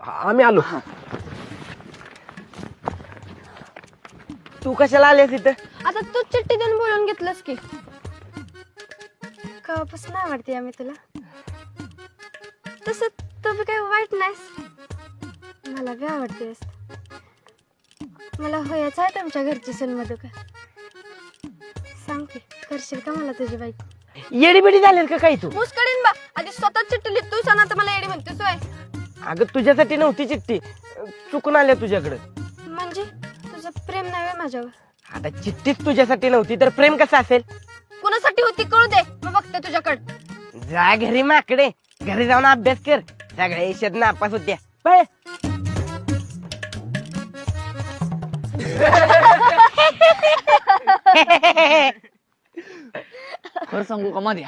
आम्ही आलो. तू कशाला आलीस इथं? आता तू चिठ्ठी देऊन बोलून घेतलंस की. कवापासून आवडते आम्ही तुला. तसं तू बी काही वाईट नाहीस. मला बी आवडतेस. मला होयाचं आहे तुमच्या घरची सन्मधुका. सांग की करशील का मला तुझी बाईक? येडीबिडी झालेल का काही तू? मुस्कडीन बा आधी स्वतः चिठ्ठी लिहितोस आणि आता मला येडी म्हणतोस होय. अगं तुझ्यासाठी नव्हती चिठ्ठी, चुकून आल्या तुझ्याकडे. म्हणजे तुझं प्रेम नाही होय माझ्यावर? आता चिठ्ठीच तुझ्यासाठी नव्हती तर प्रेम कसं असेल? कुणासाठी होती कळू दे, मी बघते तुझ्याकडे. जा घरी माकडे, घरी जाऊन अभ्यास कर. सगळ्या यशात नापास होत्या. पळ. खरं सांगू का मध्ये